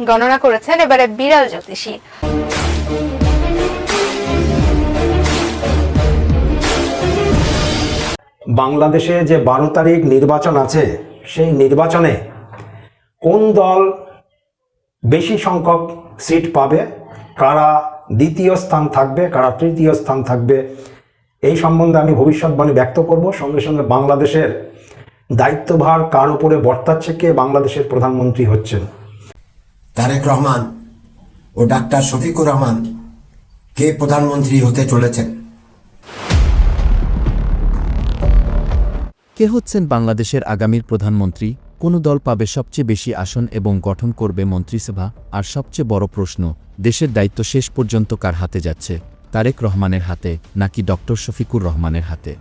গণনা করেছেন এবারে বিড়াল জ্যোতিষী। বাংলাদেশে যে 12 তারিখ নির্বাচন আছে, সেই নির্বাচনে কোন দল বেশি সংখ্যক সিট পাবে, কারা দ্বিতীয় স্থান থাকবে, কারা তৃতীয় স্থান থাকবে, এই সম্বন্ধে আমি ভবিষ্যৎবাণী ব্যক্ত করব। সঙ্গে সঙ্গে বাংলাদেশের দায়িত্বভার কার উপরে বর্তাচ্ছে, কে বাংলাদেশের প্রধানমন্ত্রী হচ্ছেন। তারেক রহমান ও ডাক্তার শফিকুর রহমান কে প্রধানমন্ত্রী হতে চলেছেন? কে হচ্ছেন বাংলাদেশের আগামীর প্রধানমন্ত্রী? কোন দল পাবে সবচেয়ে বেশি আসন এবং গঠন করবে মন্ত্রিসভা? আর সবচেয়ে বড় প্রশ্ন, দেশের দায়িত্ব শেষ পর্যন্ত কার হাতে যাচ্ছে, তারেক রহমানের হাতে নাকি ডক্টর শফিকুর রহমানের হাতে?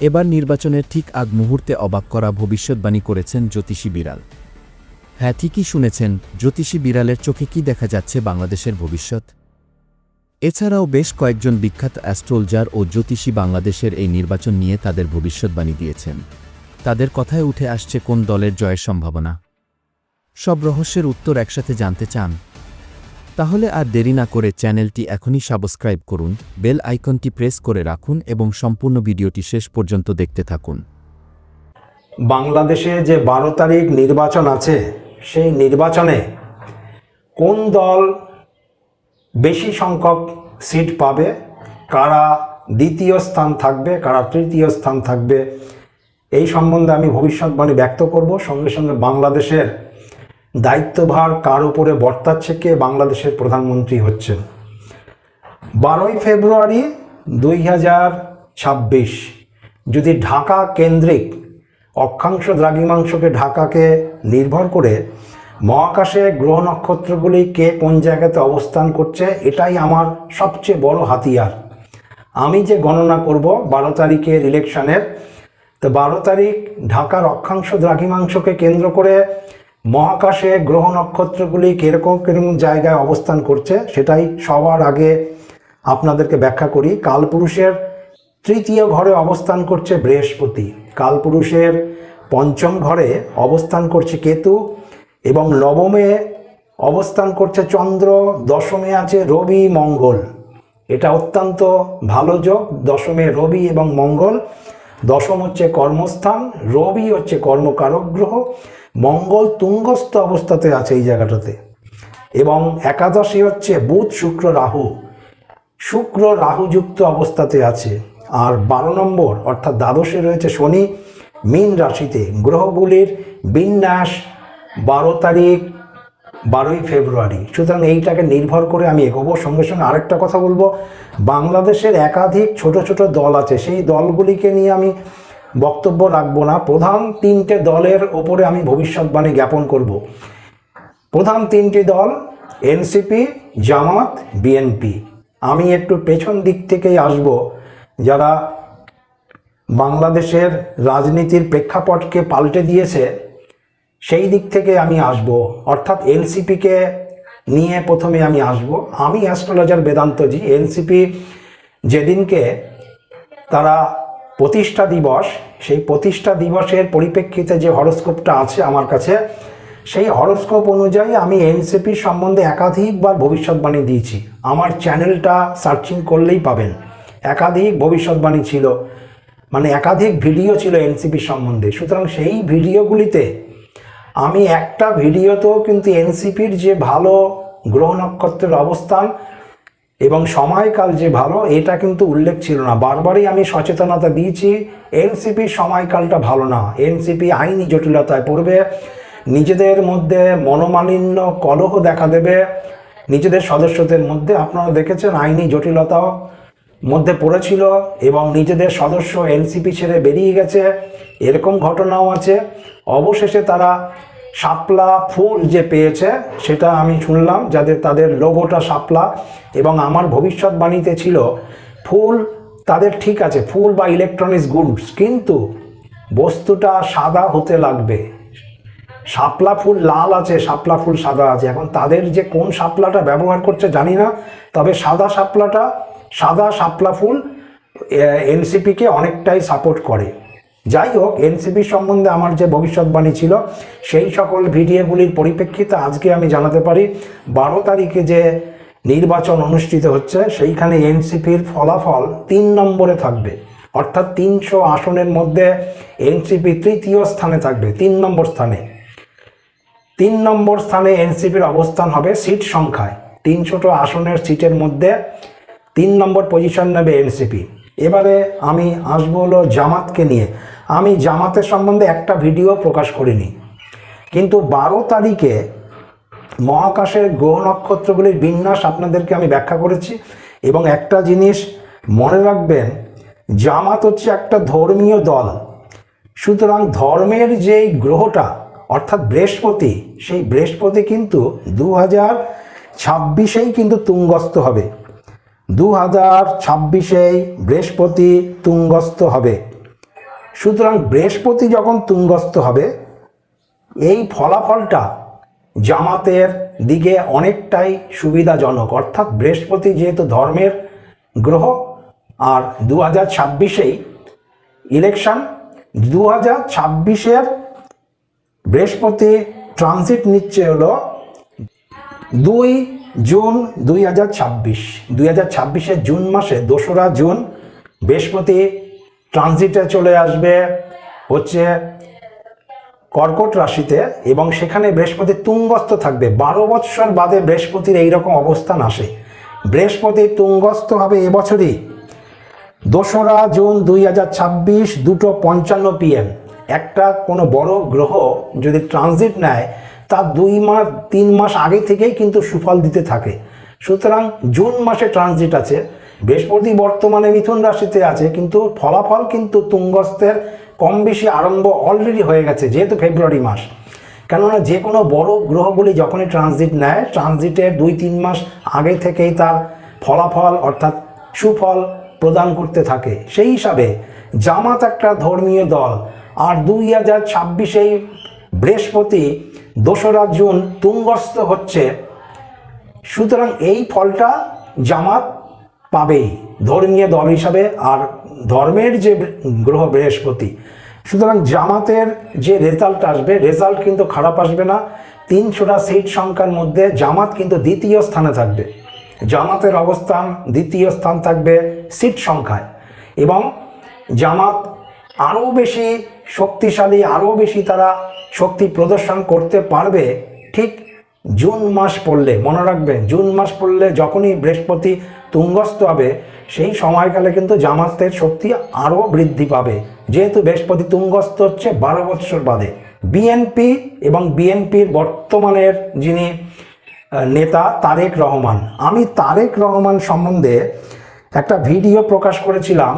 এবার নির্বাচনের ঠিক আগ মুহূর্তে অবাক করা ভবিষ্যৎবাণী করেছেন জ্যোতিষী বিড়াল। হ্যাঁ, ঠিকই শুনেছেন, জ্যোতিষী বিড়ালের চোখে কি দেখা যাচ্ছে বাংলাদেশের ভবিষ্যৎ? এছাড়াও বেশ কয়েকজন বিখ্যাত অ্যাস্ট্রোলজার ও জ্যোতিষী বাংলাদেশের এই নির্বাচন নিয়ে তাদের ভবিষ্যৎবাণী দিয়েছেন। তাদের কথায় উঠে আসছে কোন দলের জয়ের সম্ভাবনা। সব রহস্যের উত্তর একসাথে জানতে চান? তাহলে আর দেরি না করে চ্যানেলটি এখনই সাবস্ক্রাইব করুন, বেল আইকনটি প্রেস করে রাখুন এবং সম্পূর্ণ ভিডিওটি শেষ পর্যন্ত দেখতে থাকুন। বাংলাদেশে যে 12 তারিখ নির্বাচন আছে, সেই নির্বাচনে কোন দল বেশি সংখ্যক সিট পাবে, কারা দ্বিতীয় স্থান থাকবে, কারা তৃতীয় স্থান থাকবে, এই সম্বন্ধে আমি ভবিষ্যৎবাণী ব্যক্ত করব। সঙ্গে সঙ্গে বাংলাদেশের দায়িত্বভার কার উপরে বর্তাচ্ছে, কে বাংলাদেশের প্রধানমন্ত্রী হচ্ছেন। 12ই ফেব্রুয়ারি 2026 যদি ঢাকা কেন্দ্রিক অক্ষাংশ দ্রাঘিমাংশকে ঢাকাকে নির্ভর করে মহাকাশে গ্রহ নক্ষত্রগুলি কে কোন জায়গাতে অবস্থান করছে, এটাই আমার সবচেয়ে বড় হাতিয়ার। আমি যে গণনা করব 12 তারিখের ইলেকশনের, তো 12 তারিখ ঢাকার অক্ষাংশ দ্রাঘিমাংশকে কেন্দ্র করে মহাকাশে গ্রহ নক্ষত্রগুলি কীরকম জায়গায় অবস্থান করছে, সেটাই সবার আগে আপনাদেরকে ব্যাখ্যা করি। কালপুরুষের তৃতীয় ঘরে অবস্থান করছে বৃহস্পতি, কালপুরুষের পঞ্চম ঘরে অবস্থান করছে কেতু এবং নবমে অবস্থান করছে চন্দ্র, দশমে আছে রবি মঙ্গল। এটা অত্যন্ত ভালো যোগ, দশমে রবি এবং মঙ্গল। দশম হচ্ছে কর্মস্থান, রবি হচ্ছে কর্মকারক গ্রহ, মঙ্গল তুঙ্গস্থ অবস্থাতে আছে এই জায়গাটাতে, এবং একাদশী হচ্ছে বুধ শুক্র রাহু, শুক্র রাহুযুক্ত অবস্থাতে আছে। আর 12 নম্বর অর্থাৎ দ্বাদশে রয়েছে শনি মীন রাশিতে। গ্রহগুলির বিন্যাস 12 তারিখ 12ই ফেব্রুয়ারি। সুতরাং এইটাকে নির্ভর করে আমি এগোবো। সঙ্গে সঙ্গে আরেকটা কথা বলবো, বাংলাদেশের একাধিক ছোট ছোট দল আছে, সেই দলগুলিকে নিয়ে আমি বক্তব্য রাখবো না। প্রধান 3টে দলের ওপরে আমি ভবিষ্যৎবাণী জ্ঞাপন করব। প্রধান 3টি দল এনসিপি, জামাত, বিএনপি। আমি একটু পেছন দিক থেকেই আসব, যারা বাংলাদেশের রাজনীতির প্রেক্ষাপটকে পাল্টে দিয়েছে সেই দিক থেকে আমি আসব। অর্থাৎ এনসিপিকে নিয়ে প্রথমে আমি আসব। আমি অ্যাস্ট্রোলজার বেদান্তজি। এনসিপি যেদিনকে তারা প্রতিষ্ঠা দিবস, সেই প্রতিষ্ঠা দিবসের পরিপ্রেক্ষিতে যে হরোস্কোপটা আছে আমার কাছে, সেই হরোস্কোপ অনুযায়ী আমি এনসিপির সম্বন্ধে একাধিকবার ভবিষ্যৎবাণী দিয়েছি। আমার চ্যানেলটা সার্চিং করলেই পাবেন, একাধিক ভবিষ্যৎবাণী ছিল, মানে একাধিক ভিডিও ছিল এনসিপির সম্বন্ধে। সুতরাং সেই ভিডিওগুলিতে আমি একটা ভিডিওতেও কিন্তু এনসিপির যে ভালো গ্রহ নক্ষত্রের অবস্থান এবং সময়কাল যে ভালো, এটা কিন্তু উল্লেখ ছিল না। বারবারই আমি সচেতনতা দিয়েছি, এনসিপির সময়কালটা ভালো না, এনসিপি আইনি জটিলতায় পড়বে, নিজেদের মধ্যে মনোমালিন্য কলহ দেখা দেবে নিজেদের সদস্যদের মধ্যে। আপনারা দেখেছেন আইনি জটিলতাও মধ্যে পড়েছিল এবং নিজেদের সদস্য এনসিপি ছেড়ে বেরিয়ে গেছে, এরকম ঘটনাও আছে। অবশেষে তারা শাপলা ফুল যে পেয়েছে সেটা আমি শুনলাম, যাদের তাদের লোগোটা শাপলা, এবং আমার ভবিষ্যৎবাণীতে ছিল ফুল তাদের ঠিক আছে, ফুল বা ইলেকট্রনিক্স গুডস, কিন্তু বস্তুটা সাদা হতে লাগবে। শাপলা ফুল লাল আছে, শাপলা ফুল সাদা আছে। এখন তাদের যে কোন শাপলাটা ব্যবহার করছে জানি না, তবে সাদা শাপলা ফুল এনসিপিকে অনেকটাই সাপোর্ট করে। যাই হোক, এনসিপি সম্বন্ধে আমার যে ভবিষ্যৎবাণী ছিল সেই সকল ভিডিওগুলির পরিপ্রেক্ষিতে আজকে আমি জানাতে পারি 12 তারিখে যে নির্বাচন অনুষ্ঠিত হচ্ছে সেইখানে এনসিপির ফলাফল 3 নম্বরে থাকবে, অর্থাৎ 300 আসনের মধ্যে এনসিপি তৃতীয় স্থানে থাকবে, 3 নম্বর স্থানে। 3 নম্বর স্থানে এনসিপির অবস্থান হবে সিট সংখ্যায়। 300টা আসনের সিটের মধ্যে 3 নম্বর পজিশন নেবে এনসিপি। এবারে আমি আসবো হলো জামাতকে নিয়ে। আমি জামাতের সম্বন্ধে একটা ভিডিও প্রকাশ করিনি, কিন্তু 12 তারিখে মহাকাশের গ্রহ নক্ষত্রগুলির বিন্যাস আপনাদেরকে আমি ব্যাখ্যা করেছি। এবং একটা জিনিস মনে রাখবেন, জামাত হচ্ছে একটা ধর্মীয় দল, সুতরাং ধর্মের যেই গ্রহটা অর্থাৎ বৃহস্পতি, সেই বৃহস্পতি কিন্তু 2026-এই কিন্তু তুঙ্গস্থ হবে। 2026-এই বৃহস্পতি তুঙ্গস্থ হবে। সুতরাং বৃহস্পতি যখন তুঙ্গস্থ হবে, এই ফলাফলটা জামাতের দিকে অনেকটাই সুবিধাজনক। অর্থাৎ বৃহস্পতি যেহেতু ধর্মের গ্রহ, আর 2026-এই ইলেকশন, 2026-এর বৃহস্পতি ট্রানজিট নিচ্ছে হলো 2 জুন 2026। 2026-এর জুন মাসে 2রা জুন বৃহস্পতি ট্রানজিটে চলে আসবে হচ্ছে কর্কট রাশিতে, এবং সেখানে বৃহস্পতি তুঙ্গস্থ থাকবে। 12 বৎসর বাদে বৃহস্পতির এইরকম অবস্থান আসে। বৃহস্পতি তুঙ্গস্থ হবে এবছরই 2রা জুন 2026 2:55 PM। একটা কোনো বড় গ্রহ যদি ট্রানজিট নেয় তার 2-3 মাস আগে থেকেই কিন্তু সুফল দিতে থাকে। সুতরাং জুন মাসে ট্রানজিট আছে, বৃহস্পতি বর্তমানে মিথুন রাশিতে আছে, কিন্তু ফলাফল কিন্তু তুঙ্গস্থের কম বেশি আরম্ভ অলরেডি হয়ে গেছে, যেহেতু ফেব্রুয়ারি মাস। কেননা যে কোনো বড় গ্রহগুলি যখনই ট্রানজিট নেয়, ট্রানজিটের 2-3 মাস আগে থেকেই তার ফলাফল অর্থাৎ সুফল প্রদান করতে থাকে। সেই হিসাবে জামাত একটা ধর্মীয় দল, আর 2026-এই বৃহস্পতি 2রা জুন তুঙ্গস্থ হচ্ছে। সুতরাং এই ফলটা জামাত পাবেই ধর্মীয় দল হিসাবে, আর ধর্মের যে গ্রহ বৃহস্পতি। সুতরাং জামাতের যে রেজাল্ট আসবে, রেজাল্ট কিন্তু খারাপ আসবে না। 300টা সিট সংখ্যার মধ্যে জামাত কিন্তু 2য় স্থানে থাকবে। জামাতের অবস্থান 2য় স্থান থাকবে সিট সংখ্যায়, এবং জামাত আরও বেশি শক্তিশালী, আরও বেশি তারা শক্তি প্রদর্শন করতে পারবে ঠিক জুন মাস পড়লে। মনে রাখবেন, জুন মাস পড়লে যখনই বৃহস্পতি তুঙ্গস্থ হবে, সেই সময়কালে কিন্তু জামাতের শক্তি আরও বৃদ্ধি পাবে, যেহেতু বৃহস্পতি তুঙ্গস্থ হচ্ছে 12 বৎসর বাদে। বিএনপি এবং বিএনপির বর্তমানের যিনি নেতা তারেক রহমান, আমি তারেক রহমান সম্বন্ধে একটা ভিডিও প্রকাশ করেছিলাম।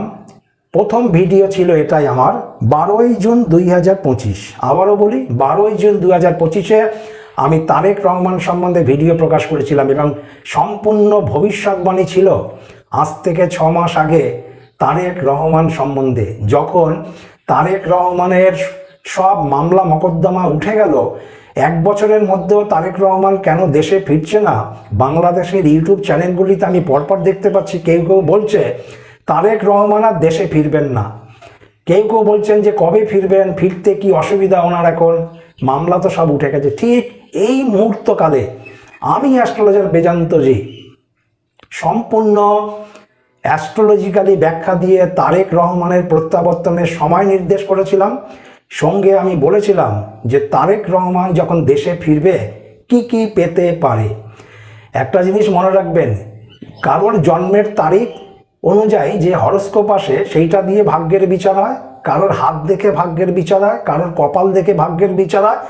প্রথম ভিডিও ছিল এটাই আমার, 12ই জুন 2025। আবারও বলি, 12ই জুন 2025-এ আমি তারেক রহমান সম্বন্ধে ভিডিও প্রকাশ করেছিলাম, এবং সম্পূর্ণ ভবিষ্যৎবাণী ছিল আজ থেকে 6 মাস আগে তারেক রহমান সম্বন্ধে। যখন তারেক রহমানের সব মামলা মোকদ্দমা উঠে গেল, 1 বছরের মধ্যেও তারেক রহমান কেন দেশে ফিরছে না, বাংলাদেশের ইউটিউব চ্যানেলগুলিতে আমি পরপর দেখতে পাচ্ছি কেউ কেউ বলছে তারেক রহমান আর দেশে ফিরবেন না, কেউ কেউ বলছেন যে কবে ফিরবেন, ফিরতে কি অসুবিধা ওনার, এখন মামলা তো সব উঠে গেছে। ঠিক এই মুহূর্তকালে আমি অ্যাস্ট্রোলজার বেদান্তজি সম্পূর্ণ অ্যাস্ট্রোলজিক্যালি ব্যাখ্যা দিয়ে তারেক রহমানের প্রত্যাবর্তনের সময় নির্দেশ করেছিলাম। সঙ্গে আমি বলেছিলাম যে তারেক রহমান যখন দেশে ফিরবে কি কি পেতে পারে। একটা জিনিস মনে রাখবেন, কারোর জন্মের তারিখ অনুযায়ী যে হরস্কোপ আসে সেইটা দিয়ে ভাগ্যের বিচার হয়, কারোর হাত দেখে ভাগ্যের বিচার হয়, কারোর কপাল দেখে ভাগ্যের বিচার হয়।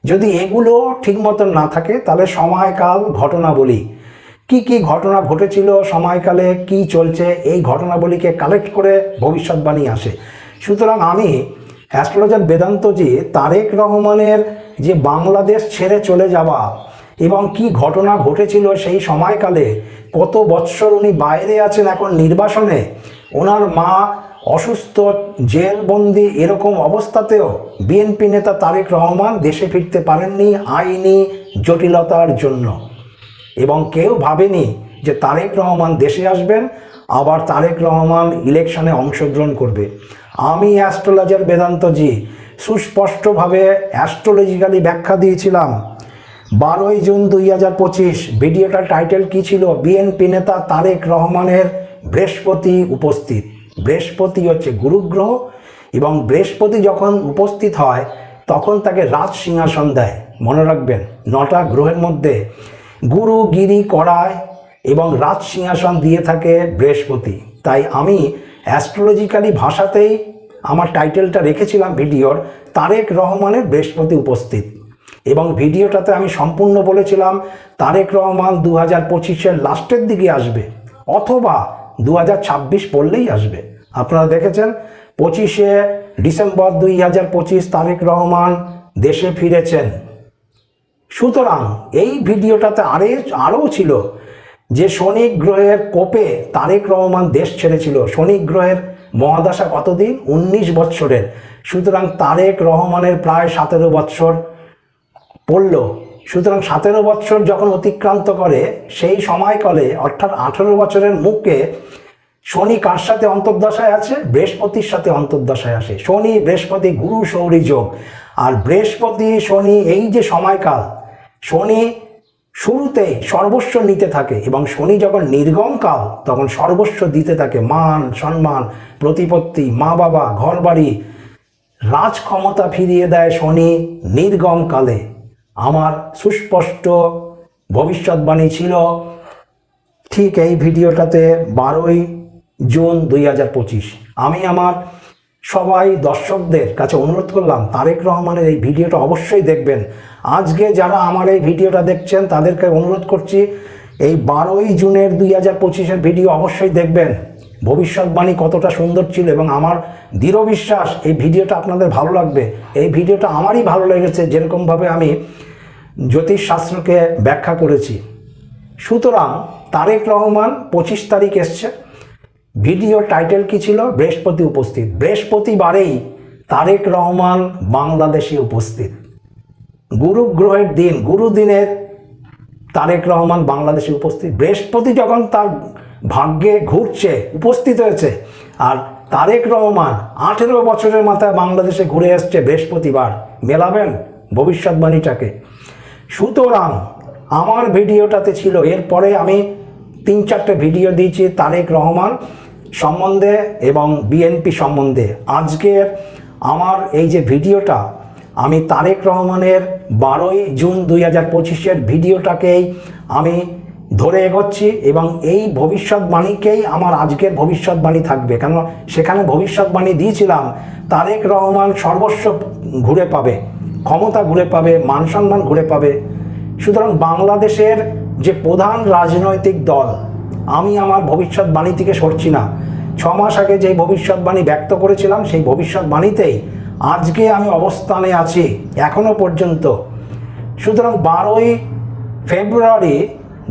যদি এগুলো ঠিক মতন না থাকে, তাহলে সময়কাল ঘটনাবলী কি কি ঘটনা ঘটেছিল, সময়কালে কি চলছে, এই ঘটনাবলীকে কালেক্ট করে ভবিষ্যৎবাণী আসে। সুতরাং আমি অ্যাস্ট্রোলজার বেদান্তজি তারেক রহমানের যে বাংলাদেশ ছেড়ে চলে যাওয়া এবং কি ঘটনা ঘটেছিল সেই সময়কালে, কত বৎসর উনি বাইরে আছেন এখন নির্বাসনে, ওনার মা অসুস্থ, জেলবন্দি, এরকম অবস্থাতেও বিএনপি নেতা তারেক রহমান দেশে ফিরতে পারেননি আইনি জটিলতার জন্য। এবং কেউ ভাবেনি যে তারেক রহমান দেশে আসবেন, আবার তারেক রহমান ইলেকশনে অংশগ্রহণ করবে। আমি অ্যাস্ট্রোলজার বেদান্তজি সুস্পষ্টভাবে অ্যাস্ট্রোলজিক্যালি ব্যাখ্যা দিয়েছিলাম। 12ই জুন 2025 ভিডিওটার টাইটেল কি ছিল? বিএনপি নেতা তারেক রহমানের বৃহস্পতি উপস্থিত। বৃহস্পতি হচ্ছে গুরুগ্রহ, এবং বৃহস্পতি যখন উপস্থিত হয় তখন তাকে রাজ সিংহাসন দেয়। মনে রাখবেন, 9টা গ্রহের মধ্যে গুরু, গিরি, কড়ায় এবং রাজ সিংহাসন দিয়ে থাকে বৃহস্পতি। তাই আমি অ্যাস্ট্রোলজিক্যালি ভাষাতেই আমার টাইটেলটা রেখেছিলাম ভিডিওর, তারেক রহমানের বৃহস্পতি উপস্থিত। এবং ভিডিওটাতে আমি সম্পূর্ণ বলেছিলাম তারেক রহমান 2025-এর লাস্টের দিকে আসবে, অথবা 2026 পড়লেই আসবে। আপনারা দেখেছেন 25শে ডিসেম্বর 2025 তারেক রহমান দেশে ফিরেছেন। সুতরাং এই ভিডিওটাতে আরও ছিল যে শনি গ্রহের কোপে তারেক রহমান দেশ ছেড়েছিল। শনি গ্রহের মহাদশা কতদিন? 19 বৎসরের। সুতরাং তারেক রহমানের প্রায় 17 বৎসর পড়ল। সুতরাং 17 বৎসর যখন অতিক্রান্ত করে, সেই সময়কালে অর্থাৎ 18 বছরের মুখে শনি কার সাথে অন্তর্দশায় আছে? বৃহস্পতির সাথে অন্তর্দশায় আসে। শনি বৃহস্পতি গুরু সৌরী যোগ। আর বৃহস্পতি শনি এই যে সময়কাল, শনি শুরুতেই সর্বস্ব নিতে থাকে, এবং শনি যখন নির্গম কাল তখন সর্বস্ব দিতে থাকে। মান সম্মান, প্রতিপত্তি, মা বাবা, ঘর বাড়ি, রাজ ক্ষমতা ফিরিয়ে দেয় শনি নির্গম কালে। আমার সুস্পষ্ট ভবিষ্যৎবাণী ছিল ঠিক এই ভিডিওটাতে 12ই জুন 2025। আমি আমার সবাই দর্শকদের কাছে অনুরোধ করলাম তারেক রহমানের এই ভিডিওটা অবশ্যই দেখবেন। আজকে যারা আমার এই ভিডিওটা দেখছেন তাদেরকে অনুরোধ করছি এই 12ই জুনের 2025-এর ভিডিও অবশ্যই দেখবেন। ভবিষ্যৎবাণী কতটা সুন্দর ছিল, এবং আমার দৃঢ় বিশ্বাস এই ভিডিওটা আপনাদের ভালো লাগবে। এই ভিডিওটা আমারই ভালো লেগেছে, যেরকমভাবে আমি জ্যোতিষশাস্ত্রকে ব্যাখ্যা করেছি। সুতরাং তারেক রহমান 25 তারিখ এসছে। ভিডিও টাইটেল কি ছিল? বৃহস্পতি উপস্থিত। বৃহস্পতিবারেই তারেক রহমান বাংলাদেশে উপস্থিত। গুরু গ্রহের দিন, গুরু দিনের তারেক রহমান বাংলাদেশে উপস্থিত। বৃহস্পতি যখন তার ভাগ্যে ঘুরছে, উপস্থিত হয়েছে, আর তারেক রহমান 18 বছরের মাথায় বাংলাদেশে ঘুরে এসছে বৃহস্পতিবার। মেলাবেন ভবিষ্যৎবাণীটাকে। সুতরাং আমার ভিডিওটাতে ছিল, এরপরে আমি 3-4টে ভিডিও দিয়েছি তারেক রহমান সম্বন্ধে এবং বিএনপি সম্বন্ধে। আজকের আমার এই যে ভিডিওটা, আমি তারেক রহমানের 12ই জুন 2025-এর ভিডিওটাকেই আমি ধরে এগোচ্ছি, এবং এই ভবিষ্যৎবাণীকেই আমার আজকের ভবিষ্যৎবাণী থাকবে। কেন সেখানে ভবিষ্যৎবাণী দিয়েছিলাম তারেক রহমান সর্বস্ব ঘুরে পাবে, ক্ষমতা ঘুরে পাবে, মান সম্মান ঘুরে পাবে। সুতরাং বাংলাদেশের যে প্রধান রাজনৈতিক দল, আমি আমার ভবিষ্যৎবাণী থেকে সরছি না। 6 মাস আগে যে ভবিষ্যৎবাণী ব্যক্ত করেছিলাম, সেই ভবিষ্যৎবাণীতেই আজকে আমি অবস্থানে আছি এখনো পর্যন্ত। সুতরাং 12ই ফেব্রুয়ারি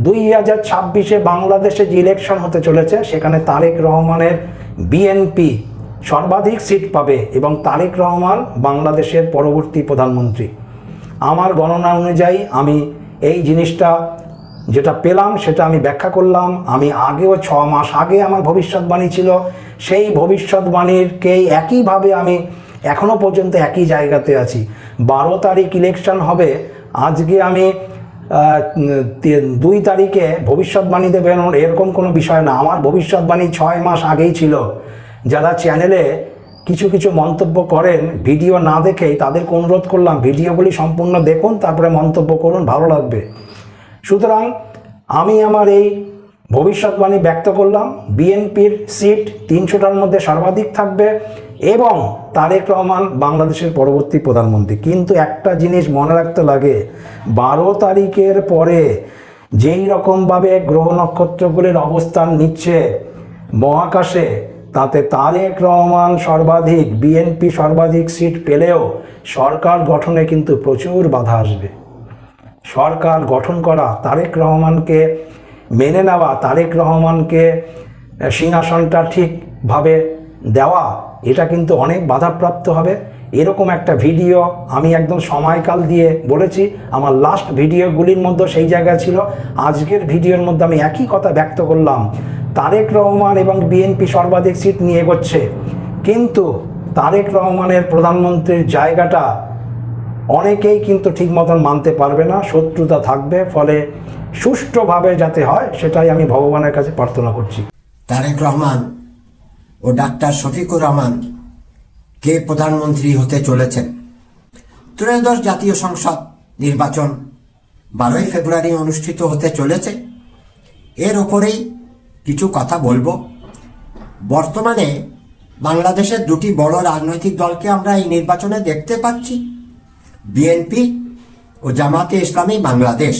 2026-এ বাংলাদেশে যে ইলেকশন হতে চলেছে, সেখানে তারেক রহমানের বিএনপি সর্বাধিক সিট পাবে, এবং তারেক রহমান বাংলাদেশের পরবর্তী প্রধানমন্ত্রী। আমার গণনা অনুযায়ী আমি এই জিনিসটা যেটা পেলাম সেটা আমি ব্যাখ্যা করলাম। আমি আগেও 6 মাস আগে আমার ভবিষ্যৎবাণী ছিল, সেই ভবিষ্যৎবাণীরকেই একইভাবে আমি এখনও পর্যন্ত একই জায়গাতে আছি। 12 তারিখ ইলেকশন হবে, আজকে আমি 2 তারিখে ভবিষ্যৎবাণী দেবেন এরকম কোনো বিষয় না। আমার ভবিষ্যৎবাণী 6 মাস আগেই ছিল। যারা চ্যানেলে কিছু কিছু মন্তব্য করেন ভিডিও না দেখেই, তাদেরকে অনুরোধ করলাম ভিডিওগুলি সম্পূর্ণ দেখুন, তারপরে মন্তব্য করুন, ভালো লাগবে। সুতরাং আমি আমার এই ভবিষ্যৎবাণী ব্যক্ত করলাম, বিএনপির সিট 300টার মধ্যে সর্বাধিক থাকবে, এবং তারেক রহমান বাংলাদেশের পরবর্তী প্রধানমন্ত্রী। কিন্তু একটা জিনিস মনে রাখতে লাগে, 12 তারিখের পরে যেই রকমভাবে গ্রহ নক্ষত্রগুলির অবস্থান নিচ্ছে মহাকাশে, তাতে তারেক রহমান সর্বাধিক, বিএনপি সর্বাধিক সিট পেলেও সরকার গঠনে কিন্তু প্রচুর বাধা আসবে। সরকার গঠন করা, তারেক রহমানকে মেনে নেওয়া, তারেক রহমানকে সিংহাসনটা ঠিকভাবে দেওয়া, এটা কিন্তু অনেক বাধাপ্রাপ্ত হবে। এরকম একটা ভিডিও আমি একদম সময়কাল দিয়ে বলেছি। আমার লাস্ট ভিডিওগুলির মধ্যে সেই জায়গা ছিল। আজকের ভিডিওর মধ্যে আমি একই কথা ব্যক্ত করলাম, তারেক রহমান এবং বিএনপি সর্বাধিক সিট নিয়ে এগোচ্ছে, কিন্তু তারেক রহমানের প্রধানমন্ত্রীর জায়গাটা অনেকেই কিন্তু ঠিক মতন মানতে পারবে না, শত্রুতা থাকবে, ফলে সুষ্ঠুভাবে যাতে হয় সেটাই আমি ভগবানের কাছে প্রার্থনা করছি। তারেক রহমান ও ডাক্তার শফিকুর রহমান কে প্রধানমন্ত্রী হতে চলেছেন। ত্রয়োদশ জাতীয় সংসদ নির্বাচন 12ই ফেব্রুয়ারি অনুষ্ঠিত হতে চলেছে। এর ওপরেই কিছু কথা বলবো। বর্তমানে বাংলাদেশের দুটি বড় রাজনৈতিক দলকে আমরা এই নির্বাচনে দেখতে পাচ্ছি, বিএনপি ও জামাতে ইসলামী বাংলাদেশ।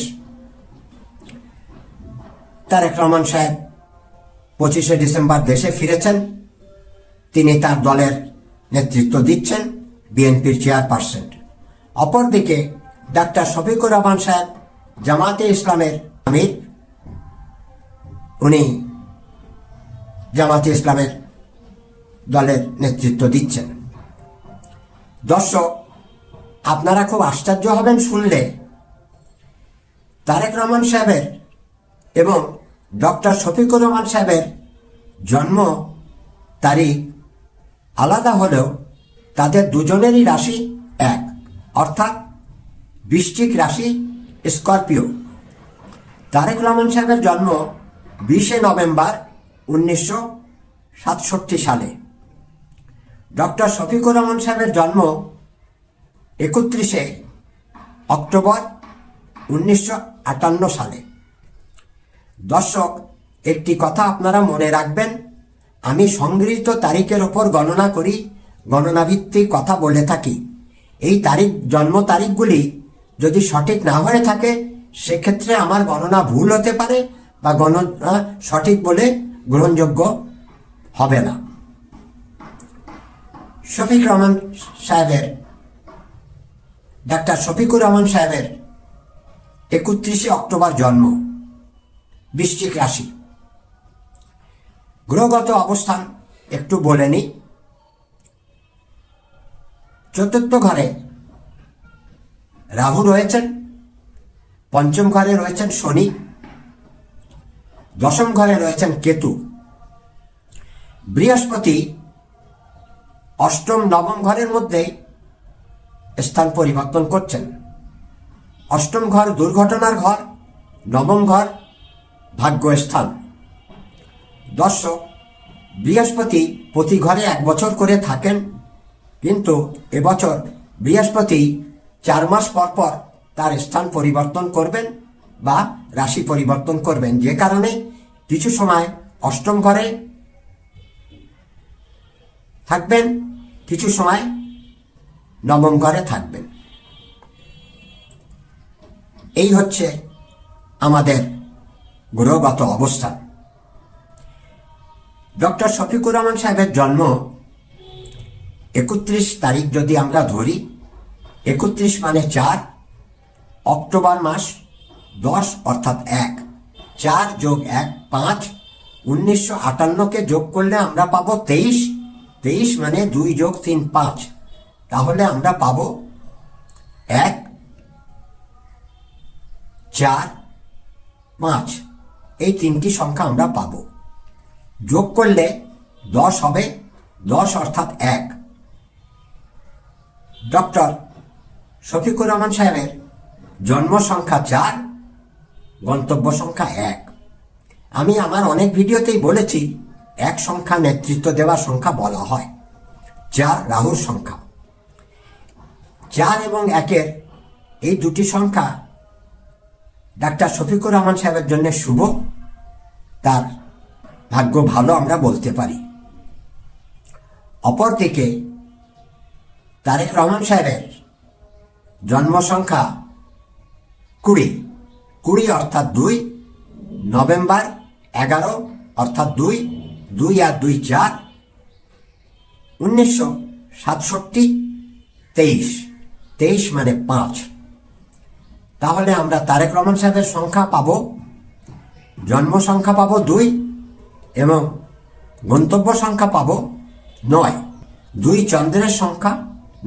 তারেক রহমান সাহেব 25শে ডিসেম্বর দেশে ফিরেছেন। তিনি তার দলের নেতৃত্ব দিচ্ছেন, বিএনপির চেয়ারপারসন। অপরদিকে ডাক্তার শফিকুর রহমান সাহেব জামাতে ইসলামের আমির, উনি জামাতে ইসলামের দলের নেতৃত্ব দিচ্ছেন। দর্শক, আপনারা খুব আশ্চর্য হবেন শুনলে, তারেক রহমান সাহেবের এবং ডক্টর শফিকুর রহমান সাহেবের জন্ম তারিখ আলাদা হলেও তাদের দুজনেরই রাশি এক, অর্থাৎ বৃশ্চিক রাশি, স্করপিও। তারেক রহমান সাহেবের জন্ম 20শে নভেম্বর 1967 সালে। ডক্টর শফিকুর রহমান সাহেবের জন্ম 31শে অক্টোবর 1958 সালে। দর্শক, একটি কথা আপনারা মনে রাখবেন, আমি সংগৃহীত তারিখের ওপর গণনা করি, গণনাভিত্তিক কথা বলে থাকি। এই জন্ম তারিখগুলি যদি সঠিক না হয়ে থাকে সেক্ষেত্রে আমার গণনা ভুল হতে পারে বা গণনা সঠিক বলে গ্রহণযোগ্য হবে না। শফিক রহমান সাহেবের, ডাক্তার শফিকুর রহমান সাহেবের 31শে অক্টোবর জন্ম, বৃশ্চিক রাশি। গ্রহগত অবস্থান একটু বলে নিই। চতুর্থ ঘরে রাহু রয়েছেন, পঞ্চম ঘরে রয়েছেন শনি, দশম ঘরে রয়েছেন কেতু। বৃহস্পতি অষ্টম নবম ঘরের মধ্যে স্থান পরিবর্তন করছেন। অষ্টম ঘর দুর্ঘটনার ঘর, নবম ঘর ভাগ্যস্থান। দর্শক, বৃহস্পতি প্রতি ঘরে 1 বছর করে থাকেন, কিন্তু এবছর বৃহস্পতি 4 মাস পর পর তার স্থান পরিবর্তন করবেন বা রাশি পরিবর্তন করবেন, যে কারণে কিছু সময় অষ্টম ঘরে থাকবেন, কিছু সময় নবম ঘরে থাকবেন। এই হচ্ছে আমাদের গ্রহগত অবস্থান। ডক্টর শফিকুর রহমান সাহেবের জন্ম 31 তারিখ যদি আমরা ধরি, 31 মানে 4, অক্টোবর মাস 10 অর্থাৎ 1, 4 যোগ 1 5, 1958কে যোগ করলে আমরা পাবো 23, 23 মানে 2 যোগ 3 5, তাহলে আমরা পাবো 1 4 5, এই 3টি সংখ্যা আমরা পাবো। যোগ করলে 10 হবে, 10 অর্থাৎ 1। ডক্টর শফিকুর রহমান সাহেবের জন্ম সংখ্যা 4, গন্তব্য সংখ্যা 1। আমি আমার অনেক ভিডিওতেই বলেছি 1 সংখ্যা নেতৃত্ব দেওয়ার সংখ্যা বলা হয়, 4 রাহুর সংখ্যা। 4 এবং 1-এর এই দুটি সংখ্যা ডাক্তার শফিকুর রহমান সাহেবের জন্য শুভ, তার ভাগ্য ভালো আমরা বলতে পারি। অপরদিকে তারেক রহমান সাহেবের জন্ম সংখ্যা 20 অর্থাৎ 2, নভেম্বর 11 অর্থাৎ 2, 2 আর 2 4, 1967, 23 মানে 5। তাহলে আমরা তারেক রহমান সাহেবের সংখ্যা পাবো, জন্ম সংখ্যা পাবো 2 এবং গন্তব্য সংখ্যা পাবো 9। 2 চন্দ্রের সংখ্যা,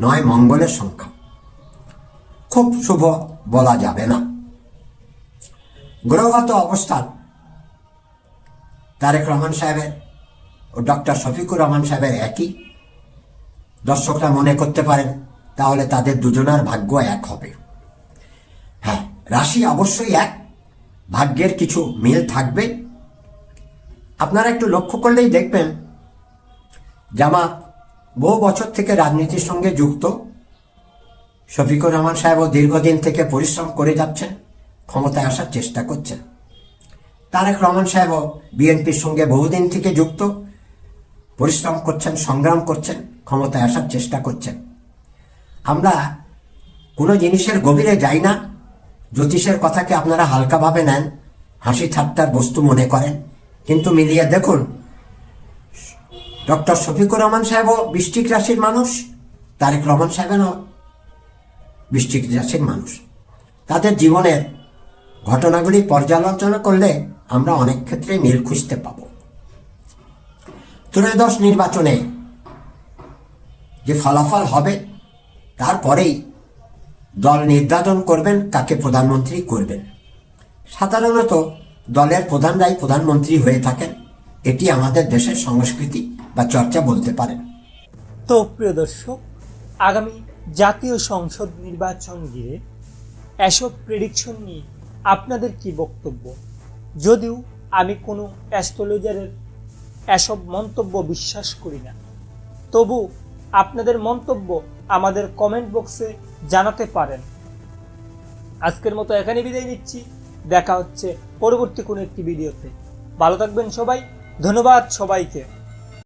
9 মঙ্গলের সংখ্যা। খুব শুভ বলা যাবে না। গ্রহগত অবস্থান তারেক রহমান সাহেবের ও ডক্টর শফিকুর রহমান সাহেবের একই, দর্শকরা মনে করতে পারেন তাহলে তাদের দুজনার ভাগ্য এক হবে। হ্যাঁ, রাশি অবশ্যই এক, ভাগ্যের কিছু মিল থাকবে। আপনারা একটু লক্ষ্য করলেই দেখবেন জামাত বহু বছর থেকে রাজনীতির সঙ্গে যুক্ত। শফিকুর রহমান সাহেবও দীর্ঘদিন থেকে পরিশ্রম করে যাচ্ছেন, ক্ষমতায় আসার চেষ্টা করছেন। তারেক রহমান সাহেবও বিএনপির সঙ্গে বহুদিন থেকে যুক্ত, পরিশ্রম করছেন, সংগ্রাম করছেন, ক্ষমতায় আসার চেষ্টা করছেন। আমরা কোনো জিনিসের গভীরে যাই না, জ্যোতিষের কথাকে আপনারা হালকাভাবে নেন, হাসি ঠাট্টার বস্তু মনে করেন, কিন্তু মিলিয়ে দেখুন ডক্টর শফিকুর রহমান সাহেবও বৃশ্চিক রাশির মানুষ, তারেক রহমান সাহেবেরও বৃশ্চিক রাশির মানুষ। তাদের জীবনের ঘটনাগুলি পর্যালোচনা করলে আমরা অনেক ক্ষেত্রে মিল খুঁজতে পাব। ত্রয়োদশ নির্বাচনে যে ফলাফল হবে তারপরেই দল নির্ধারণ করবেন কাকে প্রধানমন্ত্রী করবেন। সাধারণত দলের প্রধানরাই প্রধানমন্ত্রী হয়ে থাকেন, এটি আমাদের দেশের সংস্কৃতি বা চর্চা বলতে পারেন। তো প্রিয় দর্শক, আগামী জাতীয় সংসদ নির্বাচন ঘিরে এসব প্রেডিকশন নিয়ে আপনাদের কি বক্তব্য? যদিও আমি কোনো অ্যাস্ট্রোলজারের এসব মন্তব্য বিশ্বাস করি না, তবু আপনাদের মন্তব্য আমাদের কমেন্ট বক্সে জানাতে পারেন। আজকের মতো এখানে বিদায় নিচ্ছি, দেখা হচ্ছে পরবর্তী কোনো একটি ভিডিওতে। ভালো থাকবেন সবাই, ধন্যবাদ সবাইকে।